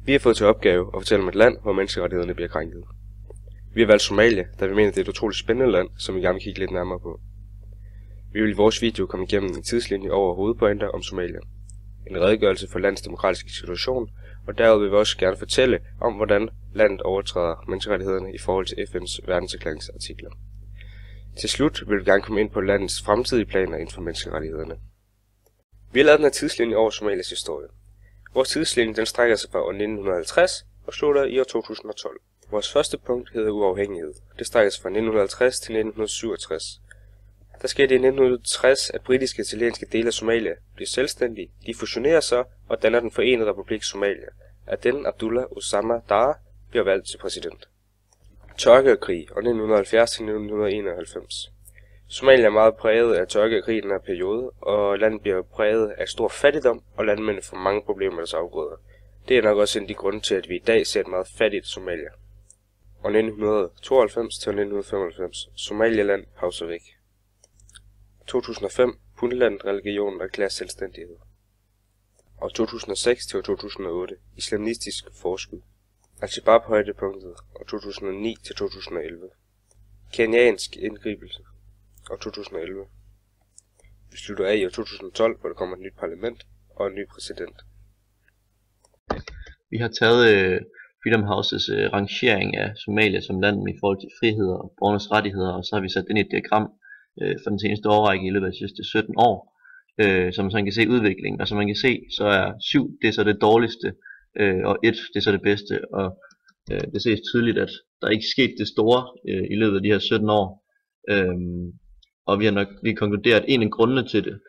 Vi har fået til opgave at fortælle om et land, hvor menneskerettighederne bliver krænket. Vi har valgt Somalia, da vi mener, det er et utroligt spændende land, som vi gerne vil kigge lidt nærmere på. Vi vil i vores video komme igennem en tidslinje over hovedpointer om Somalia, en redegørelse for landets demokratiske situation, og derudover vil vi også gerne fortælle om, hvordan landet overtræder menneskerettighederne i forhold til FN's verdenserklæringsartikler. Til slut vil vi gerne komme ind på landets fremtidige planer inden for menneskerettighederne. Vi har lavet den her tidslinje over Somalias historie. Vores tidslinje den strækker sig fra år 1950 og slutter i år 2012. Vores første punkt hedder uafhængighed. Det strækker sig fra 1950 til 1967. Der skete i 1960, at britiske og italienske dele af Somalia blev selvstændige. De fusionerer så og danner den forenede republik Somalia. Aden Abdullah Osama Dar bliver valgt til præsident. Tørke og krig fra 1970 til 1991. Somalia er meget præget af tørke og krig i den her periode, og landet bliver præget af stor fattigdom, og landmændene får mange problemer med deres afgrøder. Det er nok også en af de grunde til, at vi i dag ser et meget fattigt Somalia. Og 1992 til 1995. Somaliland pauser væk. 2005. Puntland-religionen erklærer selvstændighed. Og 2006 til 2008. Islamistisk forskud. Al-Shabaab højdepunktet. Og 2009 til 2011. Kenyansk indgribelse. Og 2011. Vi slutter af i år 2012, hvor der kommer et nyt parlament og en ny præsident. Vi har taget Freedom Houses rangering af Somalia som land i forhold til friheder og borgernes rettigheder, og så har vi sat den i et diagram for den seneste årrække i løbet af de sidste 17 år, så man kan se udviklingen. Og som man kan se, så er 7 det er så det dårligste, og 1 det er så det bedste, og det ses tydeligt, at der ikke er sket det store i løbet af de her 17 år. Og vi konkluderer, at en af grundene til det,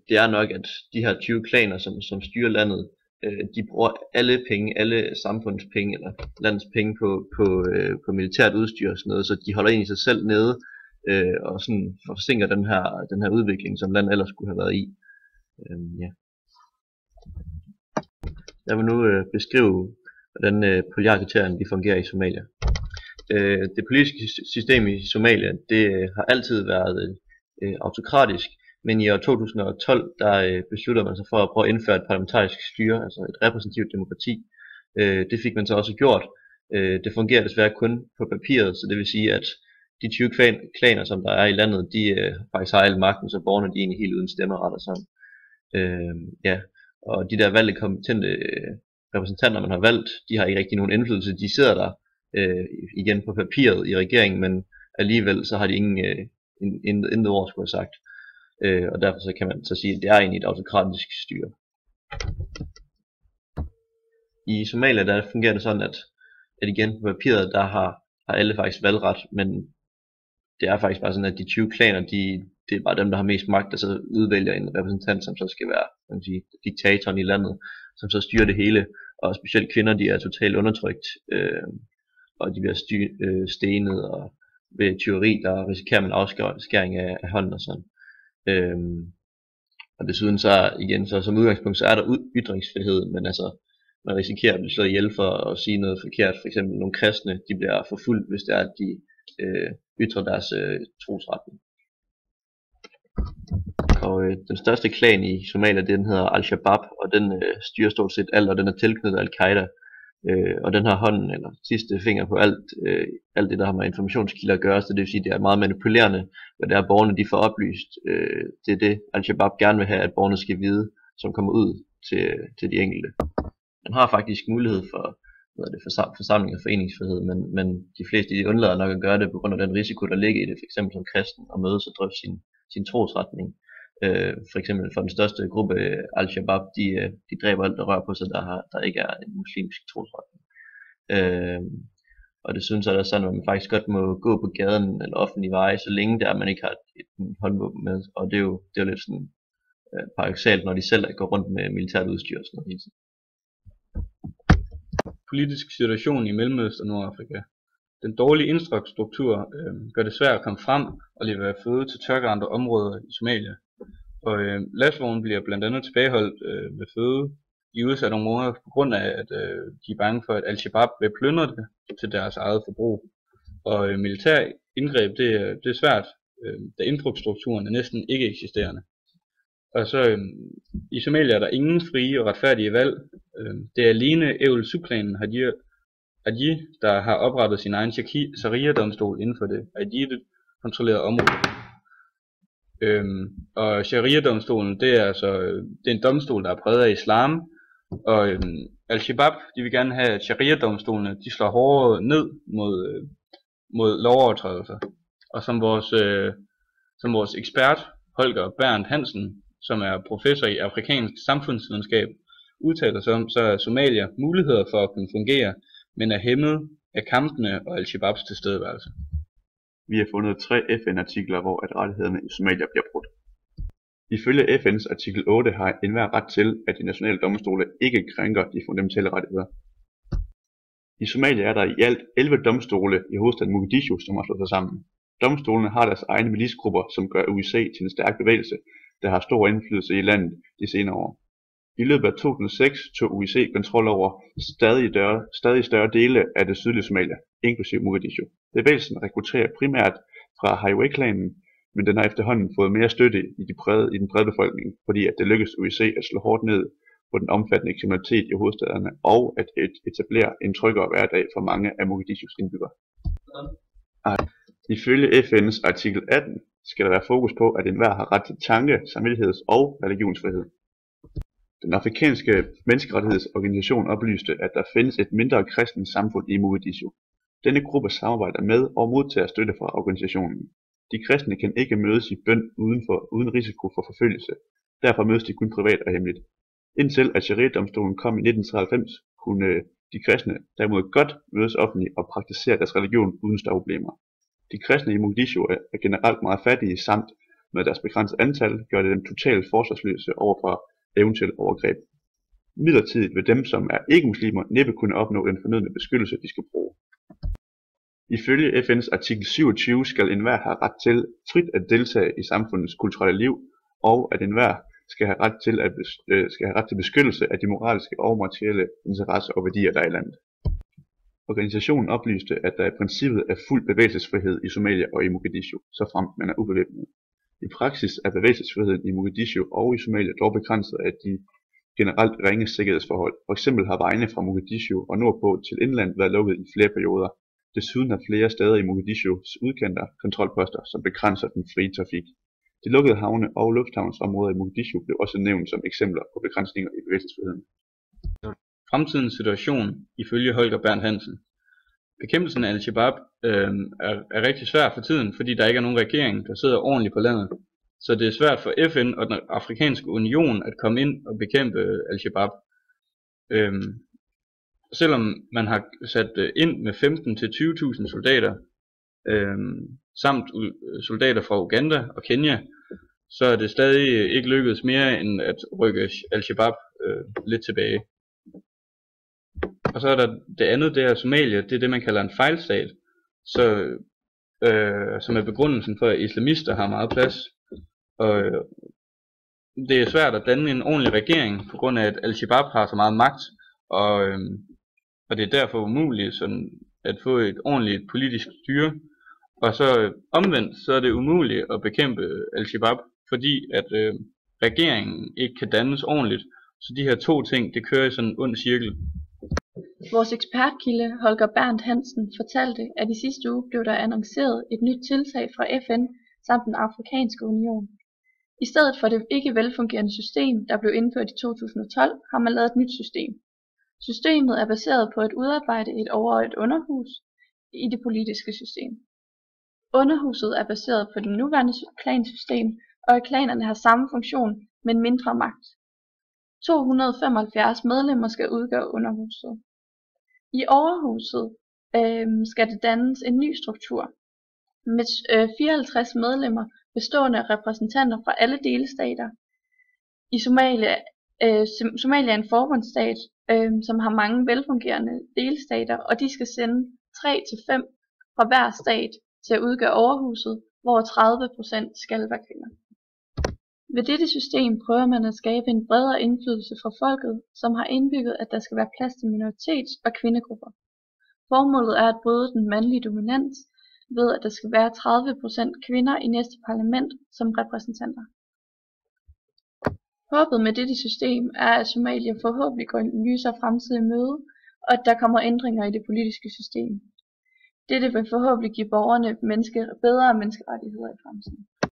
det er nok, at de her 20 klaner, som styrer landet, de bruger alle samfundets penge, eller landets penge på militært udstyr og sådan noget, så de holder egentlig sig selv nede, og sådan forsinker den her udvikling, som landet ellers skulle have været i. Ja. Jeg vil nu beskrive, hvordan polarkriterierne de fungerer i Somalia. Det politiske system i Somalia, det har altid været autokratisk, men i år 2012 der besluttede man sig for at prøve at indføre et parlamentarisk styre, altså et repræsentativt demokrati. Det fik man så også gjort. Det fungerer desværre kun på papiret, så det vil sige, at de 20 klaner, som der er i landet, de faktisk har al magten, så borgerne de er egentlig helt uden stemmeret og sådan. Ja. Og de der valgte kompetente repræsentanter, man har valgt, de har ikke rigtig nogen indflydelse. De sidder der igen på papiret i regeringen, men alligevel så har de intet ord skulle have sagt. Og derfor så kan man så sige, at det er egentlig et autokratisk styre. I Somalia der fungerer det sådan, at igen på papiret der har alle faktisk valgret, men det er faktisk bare sådan, at de 20 klaner, det er bare dem, der har mest magt, der så udvælger en repræsentant, som så skal være diktatoren i landet, som så styrer det hele. Og specielt kvinder, de er totalt undertrykt, og de bliver stenet, og ved tyveri, der risikerer man afskæring af hånden og sådan. Og desuden så igen, så som udgangspunkt, så er der ytringsfrihed, men altså, man risikerer at blive slået ihjel for at sige noget forkert. For eksempel nogle kristne, de bliver forfulgt, hvis det er, at de ytrer deres trosretning. Og den største klan i Somalia, den hedder Al-Shabaab, og den styrer stort set alt, og den er tilknyttet Al-Qaida. Og den har hånden, eller sidste finger på alt det, der har med informationskilder at gøre, så det vil sige, at det er meget manipulerende, hvad det er, borgerne de får oplyst. Det er det, Al-Shabaab gerne vil have, at borgerne skal vide, som kommer ud til de enkelte. Man har faktisk mulighed for forsamling og foreningsfrihed, men de fleste de undlader nok at gøre det på grund af den risiko, der ligger i det, f.eks. som kristen, og mødes og drøfte sin trosretning. For eksempel for den største gruppe Al-Shabaab, de dræber alt der rører på sig, der ikke er en muslimsk trosretning. Og desuden så er der sådan, at man faktisk godt må gå på gaden eller offentlige veje, så længe der man ikke har et håndvåben med. Og det er jo lidt sådan paradoksalt, når de selv går rundt med militært udstyr og sådan noget hele tiden. Politisk situation i Mellemøsten og Nordafrika. Den dårlige infrastruktur gør det svært at komme frem og levere føde til tørkeramte områder i Somalia. Og lastvognen bliver blandt andet tilbageholdt med føde i udsatte områder på grund af, at de er bange for, at Al-Shabaab vil plyndre det til deres eget forbrug. Og militær indgreb, det er svært, da infrastrukturen er næsten ikke eksisterende. Og så i Somalia er der ingen frie og retfærdige valg, Det er alene Ævel Suklanen Haji, der har oprettet sin egen sharia-domstol inden for det Haji-kontrollerede område. Og sharia-domstolen, det er en domstol, der er præget af islam, og Al-Shabaab, de vil gerne have, at sharia-domstolene, de slår hårdere ned mod lovovertrædelser. Og som vores ekspert, Holger Berndt Hansen, som er professor i afrikansk samfundsvidenskab, udtaler sig om, så er Somalia muligheder for at kunne fungere, men er hæmmet af kampene og Al-Shabaabs tilstedeværelse. Vi har fundet 3 FN-artikler, hvor at rettighederne i Somalia bliver brudt. Ifølge FN's artikel 8 har enhver ret til, at de nationale domstole ikke krænker de fundamentale rettigheder. I Somalia er der i alt 11 domstole i hovedstaden Mogadishu, som har slået sig sammen. Domstolene har deres egne milisgrupper, som gør USA til en stærk bevægelse, der har stor indflydelse i landet de senere år. I løbet af 2006 tog USA kontrol over stadig større dele af det sydlige Somalia, inklusive Mogadishu. Bevægelsen rekrutterer primært fra Highway-klanen, men den har efterhånden fået mere støtte i den brede befolkning, fordi at det lykkedes USA at slå hårdt ned på den omfattende kriminalitet i hovedstaderne og at etablere en tryggere hverdag for mange af Mogadishus indbyggere. Ifølge FN's artikel 18 skal der være fokus på, at enhver har ret til tanke-, samvittigheds- og religionsfrihed. Den afrikanske menneskerettighedsorganisation oplyste, at der findes et mindre kristent samfund i Mogadishu. Denne gruppe samarbejder med og modtager støtte fra organisationen. De kristne kan ikke mødes i bøn uden risiko for forfølgelse. Derfor mødes de kun privat og hemmeligt. Indtil at sharia-domstolen kom i 1993, kunne de kristne derimod godt mødes offentligt og praktisere deres religion uden større problemer. De kristne i Mogadishu er generelt meget fattige, samt med deres begrænsede antal gør det dem totalt forsvarsløse overfor eventuelle overgreb. Midlertidigt vil dem, som er ikke-muslimer, næppe kunne opnå den fornødne beskyttelse, de skal bruge. Ifølge FN's artikel 27 skal enhver have ret til frit at deltage i samfundets kulturelle liv, og at enhver skal have ret til beskyttelse af de moralske og materielle interesser og værdier, der er i landet. Organisationen oplyste, at der i princippet er fuld bevægelsesfrihed i Somalia og i Mogadishu, såfremt man er ubevæbnet. I praksis er bevægelsesfriheden i Mogadishu og i Somalia dog begrænset af de generelt ringe sikkerhedsforhold. For eksempel har vejene fra Mogadishu og nordpå til indland været lukket i flere perioder. Desuden har flere steder i Mogadishus udkanter kontrolposter, som begrænser den frie trafik. De lukkede havne og lufthavnsområder i Mogadishu blev også nævnt som eksempler på begrænsninger i bevægelsesfriheden. Fremtidens situation ifølge Holger Berndt Hansen. Bekæmpelsen af Al-Shabaab er rigtig svær for tiden, fordi der ikke er nogen regering, der sidder ordentligt på landet. Så det er svært for FN og den afrikanske union at komme ind og bekæmpe Al-Shabaab. Selvom man har sat ind med 15-20.000 soldater, samt soldater fra Uganda og Kenya, så er det stadig ikke lykkedes mere end at rykke Al-Shabaab lidt tilbage. Og så er der det andet, det er Somalia, det er det man kalder en fejlstat, som er begrundelsen for, at islamister har meget plads. Og det er svært at danne en ordentlig regering, på grund af at Al-Shabaab har så meget magt, og det er derfor umuligt sådan at få et ordentligt politisk styre. Og så omvendt, så er det umuligt at bekæmpe Al-Shabaab, fordi at regeringen ikke kan dannes ordentligt. Så de her to ting, det kører i sådan en ond cirkel. Vores ekspertkilde Holger Berndt Hansen fortalte, at i sidste uge blev der annonceret et nyt tiltag fra FN samt den afrikanske union. I stedet for det ikke velfungerende system, der blev indført i 2012, har man lavet et nyt system. Systemet er baseret på at udarbejde et overordnet underhus i det politiske system. Underhuset er baseret på det nuværende klansystem, og klanerne har samme funktion, men mindre magt. 275 medlemmer skal udgøre underhuset. I overhuset skal det dannes en ny struktur med 54 medlemmer bestående af repræsentanter fra alle delstater. I Somalia er en forbundsstat, som har mange velfungerende delstater, og de skal sende 3-5 fra hver stat til at udgøre overhuset, hvor 30% skal være kvinder. Ved dette system prøver man at skabe en bredere indflydelse fra folket, som har indbygget, at der skal være plads til minoritets- og kvindegrupper. Formålet er at bryde den mandlige dominans ved, at der skal være 30% kvinder i næste parlament som repræsentanter. Håbet med dette system er, at Somalia forhåbentlig går en lysere fremtid i møde, og at der kommer ændringer i det politiske system. Dette vil forhåbentlig give borgerne bedre menneskerettigheder i fremtiden.